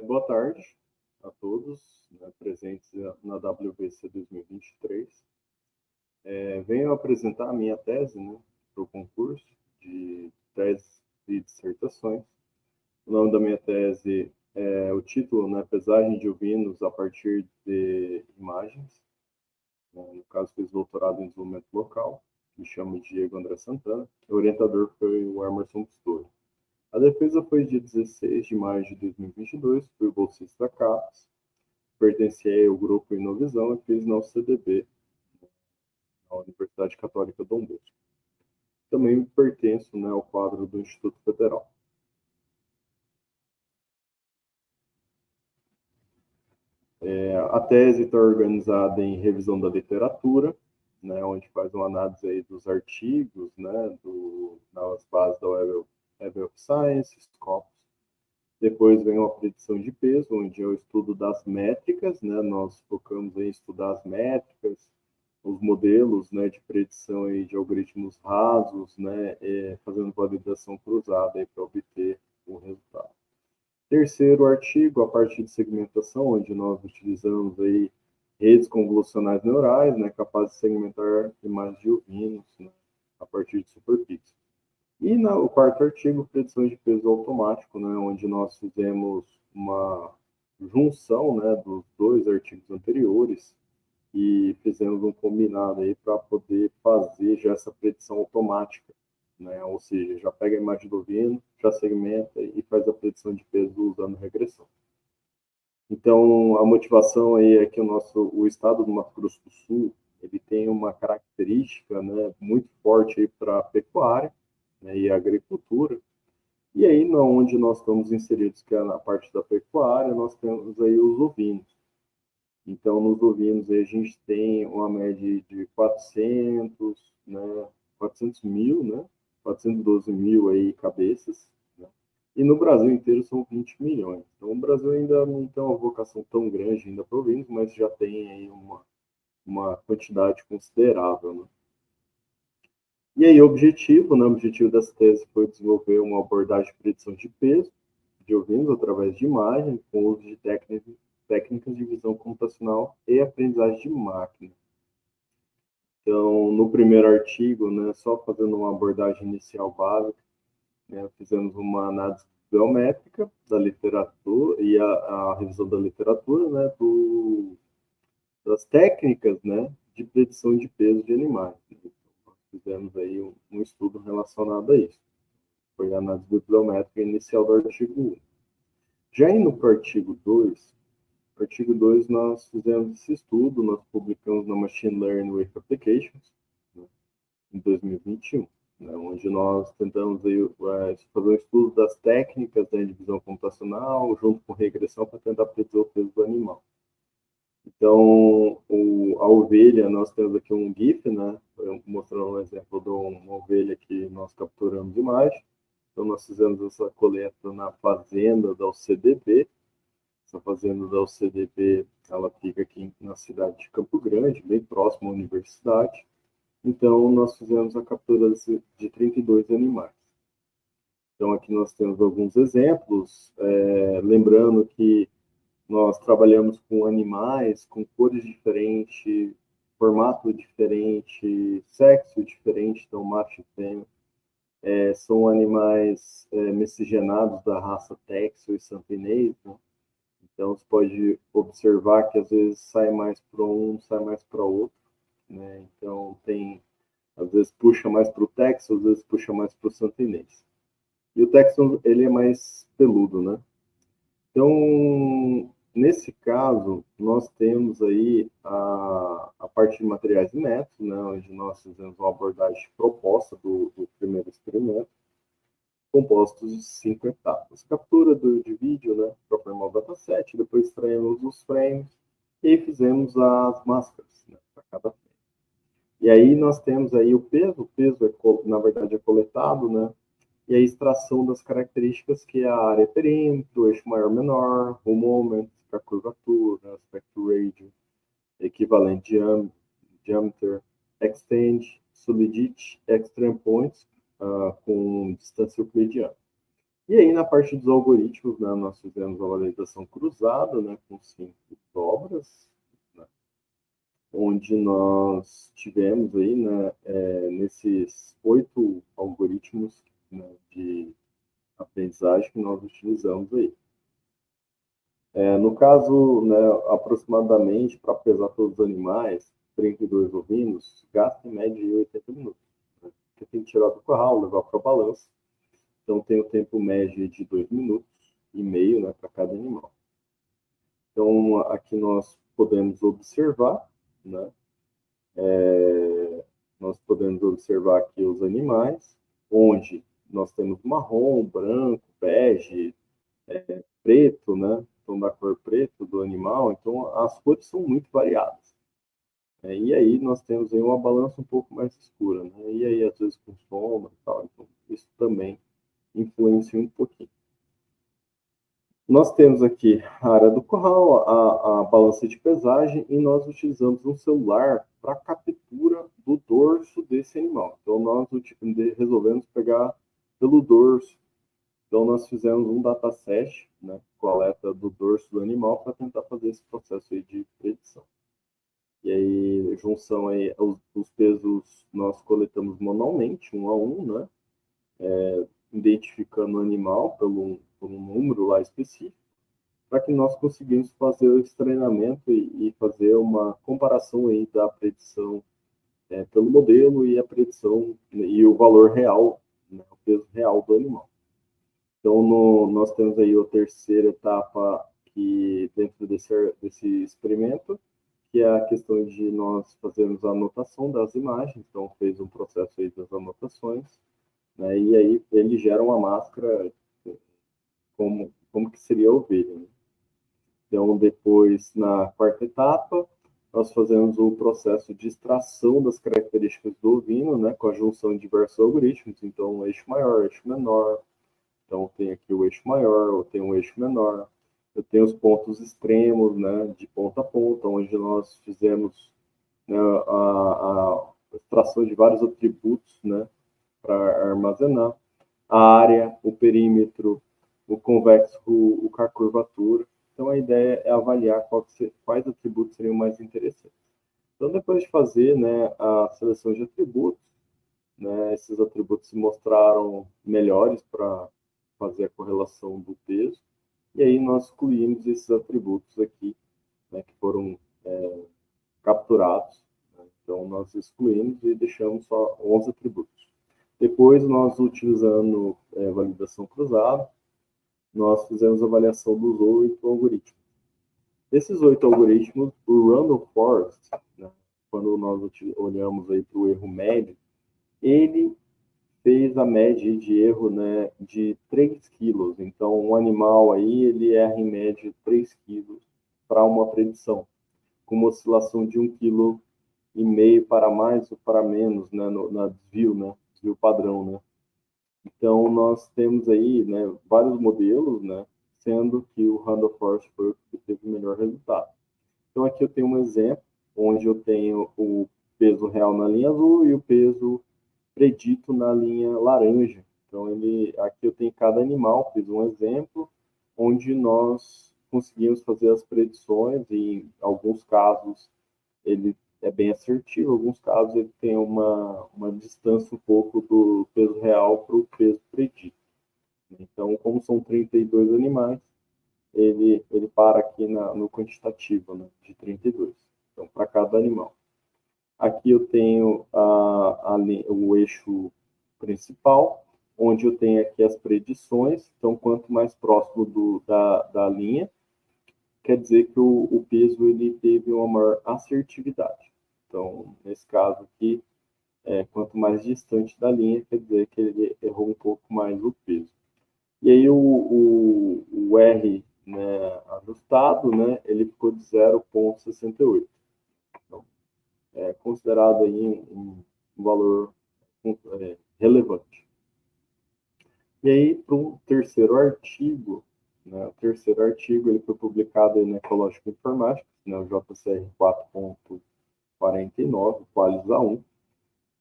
Boa tarde a todos, né, presentes na WBC 2023. Venho apresentar a minha tese, né, para o concurso de tese e dissertações. O nome da minha tese é o título, né, Pesagem de ovinos a partir de imagens. No caso, fiz doutorado em desenvolvimento local. Me chamo Diego André Santana. O orientador foi o Emerson Pistori. A defesa foi dia 16 de maio de 2022, fui bolsista da CAPES, pertencia ao grupo Inovisão e fiz na UCDB, na Universidade Católica Dom Bosco. Também pertenço, né, ao quadro do Instituto Federal. A tese está organizada em revisão da literatura, né, onde faz uma análise aí dos artigos, né, nas bases da Web of Science, Scopus. Depois vem uma predição de peso, onde é o estudo das métricas, né, nós focamos em estudar as métricas, os modelos, né, de predição aí de algoritmos rasos, né, fazendo validação cruzada para obter o resultado. Terceiro artigo, a partir de segmentação, onde nós utilizamos aí redes convolucionais neurais, né, capazes de segmentar imagens de ovinos, né, a partir de superpixels. E o quarto artigo, predição de peso automático, né, onde nós fizemos uma junção, né, dos dois artigos anteriores e fizemos um combinado aí para poder fazer já essa predição automática, né? Ou seja, já pega a imagem do ovino, já segmenta e faz a predição de peso usando regressão. Então, a motivação aí é que o estado do Mato Grosso do Sul, ele tem uma característica, né, muito forte para a pecuária, né, e a agricultura. E aí, onde nós estamos inseridos, que é na parte da pecuária, nós temos aí os ovinos. Então, nos ovinos, aí, a gente tem uma média de 400, né, 400 mil, né, 412 mil aí, cabeças, né? E no Brasil inteiro são 20 milhões. Então, o Brasil ainda não tem uma vocação tão grande ainda para ovinos, mas já tem aí uma quantidade considerável, né? E aí, o objetivo dessa tese foi desenvolver uma abordagem de predição de peso de ovinos através de imagens, com uso de técnicas de visão computacional e aprendizagem de máquina. Então, no primeiro artigo, né, só fazendo uma abordagem inicial básica, né, fizemos uma análise biométrica da literatura e a revisão da literatura, né, das técnicas, né, de predição de peso de animais. Então, nós fizemos aí um estudo relacionado a isso. Foi a análise bibliométrica inicial do artigo 1. Já indo para o artigo 2, nós fizemos esse estudo, nós publicamos na Machine Learning with Applications, né, em 2021, né, onde nós tentamos aí, fazer um estudo das técnicas da divisão computacional, junto com regressão, para tentar predizer o peso do animal. Então, a ovelha, nós temos aqui um GIF, né, mostrando um exemplo de uma ovelha que nós capturamos imagem. Então, nós fizemos essa coleta na fazenda da UCDB. Essa fazenda da UCDB, ela fica aqui na cidade de Campo Grande, bem próximo à universidade. Então, nós fizemos a captura de 32 animais. Então, aqui nós temos alguns exemplos, lembrando que nós trabalhamos com animais com cores diferentes, formato diferente, sexo diferente, então macho e fêmea. São animais miscigenados da raça Texel e Santinês, né? Então, você pode observar que às vezes sai mais para um, sai mais para outro, né? Então, às vezes puxa mais para o Texel, às vezes puxa mais para o Santinês. E o Texel, ele é mais peludo, né? Então, nesse caso, nós temos aí a parte de materiais e métodos, né, onde nós fizemos uma abordagem proposta do primeiro experimento, compostos de 5 etapas. Captura de vídeo, né, para formar o dataset, depois extraímos os frames e fizemos as máscaras, né, para cada frame. E aí nós temos aí o peso na verdade é coletado, né, e a extração das características que é a área perímetro, o eixo maior-menor, o moment, a curvatura, aspecto radio, equivalente diameter, extend, solidity, extreme points, com distância euclidiana. E aí, na parte dos algoritmos, né, nós fizemos a validação cruzada, né, com 5 dobras, né, onde nós tivemos aí, né, nesses 8 algoritmos, né, de aprendizagem que nós utilizamos aí. No caso, né, aproximadamente, para pesar todos os animais, 32 ovinos, gasta em média de 80 minutos. Né? Porque tem que tirar do curral, levar para a balança. Então, tem o tempo médio de 2 minutos e meio, né, para cada animal. Então, aqui nós podemos observar, né, nós podemos observar aqui os animais, onde nós temos marrom, branco, bege, preto, né? Então, da cor preto do animal. Então, as cores são muito variadas. E aí nós temos aí uma balança um pouco mais escura, né? E aí, às vezes, com sombra e tal. Então, isso também influencia um pouquinho. Nós temos aqui a área do curral, a balança de pesagem, e nós utilizamos um celular para captura do dorso desse animal. Então, nós resolvemos pegar pelo dorso. Então, nós fizemos um dataset, né, coleta do dorso do animal, para tentar fazer esse processo aí de predição. E aí, junção aí, os pesos nós coletamos manualmente, um a um, né, identificando o animal por um número lá específico, para que nós conseguimos fazer esse treinamento e fazer uma comparação aí da predição pelo modelo e a predição e o valor real, né, o peso real do animal. Então, nós temos aí a terceira etapa que dentro desse experimento, que é a questão de nós fazermos a anotação das imagens. Então, fez um processo aí das anotações, né, e aí ele gera uma máscara como que seria a ovelha, né? Então, depois, na quarta etapa, nós fazemos o processo de extração das características do ovino, né, com a junção de diversos algoritmos. Então, eixo maior, eixo menor. Então, tem aqui o eixo maior, eu tenho o eixo menor. Eu tenho os pontos extremos, né, de ponta a ponta, onde nós fizemos, né, a extração de vários atributos, né, para armazenar. A área, o perímetro, o convexo, com a curvatura. Então, a ideia é avaliar quais atributos seriam mais interessantes. Então, depois de fazer, né, a seleção de atributos, né, esses atributos se mostraram melhores para fazer a correlação do peso, e aí nós excluímos esses atributos aqui, né, que foram capturados. Né? Então, nós excluímos e deixamos só 11 atributos. Depois, nós utilizando validação cruzada, nós fizemos a avaliação dos 8 algoritmos. Desses 8 algoritmos, o Randall Forest, né, quando nós olhamos aí para o erro médio, ele fez a média de erro, né, de 3 quilos. Então, um animal aí, ele erra em média 3 quilos para uma predição, com uma oscilação de 1,5 kg para mais ou para menos, né, na desvio padrão, né. Então, nós temos aí, né, vários modelos, né, sendo que o Randall Forest foi o que teve o melhor resultado. Então, aqui eu tenho um exemplo, onde eu tenho o peso real na linha azul e o peso predito na linha laranja. Então, aqui eu tenho cada animal, fiz um exemplo, onde nós conseguimos fazer as predições, e em alguns casos ele é bem assertivo, em alguns casos ele tem uma distância um pouco do peso real para o peso predito. Então, como são 32 animais, ele para aqui no quantitativo, né, de 32, então, para cada animal. Aqui eu tenho o eixo principal, onde eu tenho aqui as predições. Então, quanto mais próximo da linha, quer dizer que o peso ele teve uma maior assertividade. Então, nesse caso aqui, quanto mais distante da linha, quer dizer que ele errou um pouco mais o peso. E aí o R, né, ajustado, né, ele ficou de 0,68. Então, é considerado aí um valor relevante. E aí, para o terceiro artigo, né, o terceiro artigo ele foi publicado aí na Ecological Informatics, né, o JCR 4.49, Qualis A1,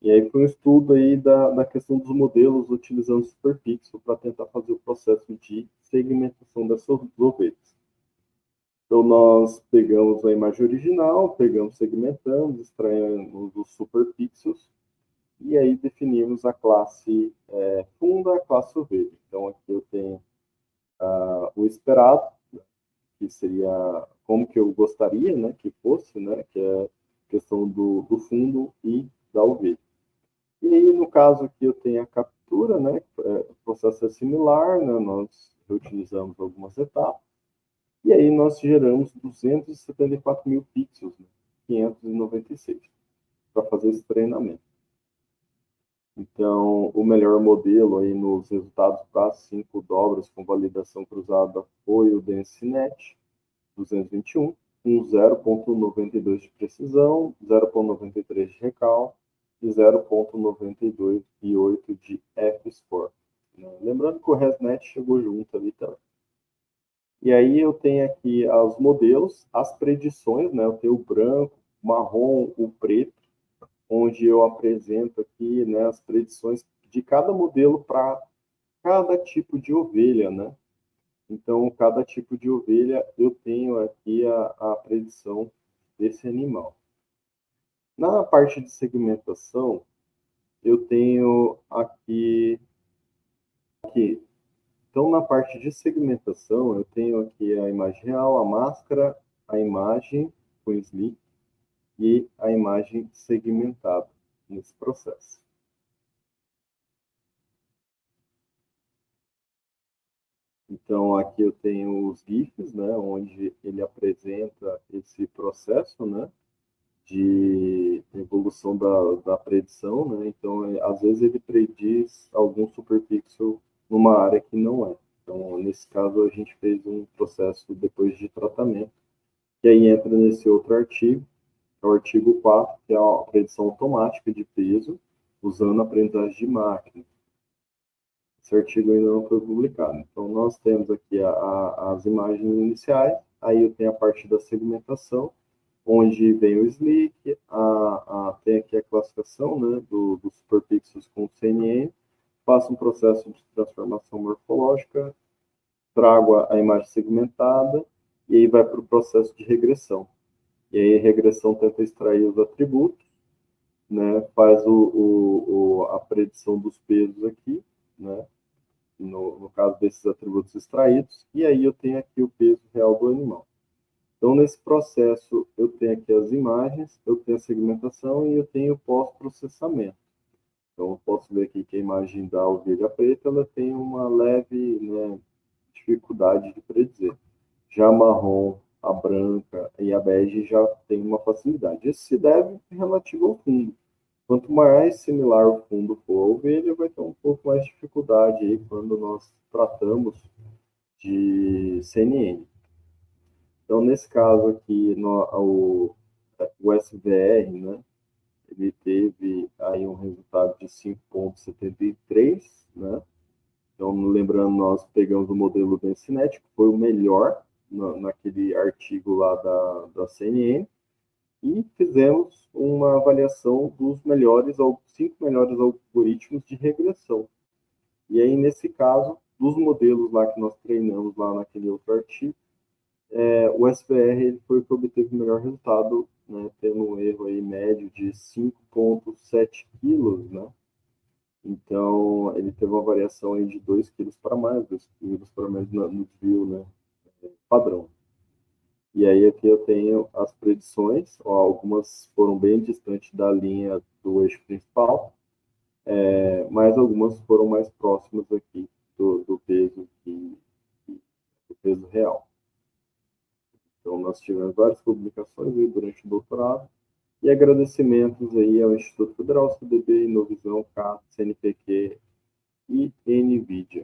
E aí foi um estudo aí da questão dos modelos utilizando superpixel para tentar fazer o processo de segmentação dessas ovelhas. Então, nós pegamos a imagem original, segmentamos, extraímos os superpixels, e aí definimos a classe funda, a classe ovelha. Então, aqui eu tenho o esperado, que seria como que eu gostaria, né, que fosse, né, que é a questão do fundo e da ovelha. E aí, no caso aqui, eu tenho a captura, né, o processo é similar, né, nós reutilizamos algumas etapas, e aí nós geramos 274 mil pixels, né, 596, para fazer esse treinamento. Então, o melhor modelo aí nos resultados para 5 dobras com validação cruzada foi o DenseNet 221, com 0,92 de precisão, 0,93 de recal e 0,92 de F-score. Lembrando que o ResNet chegou junto ali também. E aí eu tenho aqui os modelos, as predições, né? Eu tenho o branco, o marrom, o preto, onde eu apresento aqui, né, as predições de cada modelo para cada tipo de ovelha, né? Então, cada tipo de ovelha eu tenho aqui a predição desse animal. Na parte de segmentação, eu tenho aqui. Então, na parte de segmentação, eu tenho aqui a imagem real, a máscara, a imagem com sleek e a imagem segmentada nesse processo. Então, aqui eu tenho os GIFs, né, onde ele apresenta esse processo, né, de evolução da predição, né? Então, às vezes ele prediz algum superpixel numa área que não é. Então, nesse caso, a gente fez um processo depois de tratamento, que aí entra nesse outro artigo, que é o artigo 4, que é a predição automática de peso, usando a aprendizagem de máquina. Esse artigo ainda não foi publicado. Então, nós temos aqui as imagens iniciais, aí eu tenho a parte da segmentação, onde vem o SLIC, tem aqui a classificação, né, dos superpixels com CNN, faço um processo de transformação morfológica, trago a imagem segmentada, e aí vai para o processo de regressão. E aí a regressão tenta extrair os atributos, né, faz a predição dos pesos aqui, né, no caso desses atributos extraídos, e aí eu tenho aqui o peso real do animal. Então, nesse processo, eu tenho aqui as imagens, eu tenho a segmentação e eu tenho o pós-processamento. Então, eu posso ver aqui que a imagem da ovelha preta ela tem uma leve, né, dificuldade de predizer. Já a marrom, a branca e a bege já tem uma facilidade. Isso se deve relativo ao fundo. Quanto mais similar o fundo for a ovelha, vai ter um pouco mais de dificuldade aí quando nós tratamos de CNN. Então, nesse caso aqui, o SVR, né, ele teve aí um resultado de 5,73, né? Então, lembrando, nós pegamos o modelo DenseNet, que foi o melhor naquele artigo lá da CNN, e fizemos uma avaliação dos melhores, 5 melhores algoritmos de regressão. E aí, nesse caso, dos modelos lá que nós treinamos lá naquele outro artigo, o SVR ele foi o que obteve o melhor resultado, né, tendo um erro aí médio de 5,7 quilos, né? Então, ele teve uma variação aí de 2 quilos para mais, 2 quilos para menos no desvio, né, padrão. E aí aqui eu tenho as predições, ó, algumas foram bem distantes da linha do eixo principal, mas algumas foram mais próximas aqui do peso do peso real. Então, nós tivemos várias publicações aí durante o doutorado, e agradecimentos aí ao Instituto Federal, CDB, Inovisão, CAT, CNPq e NVIDIA.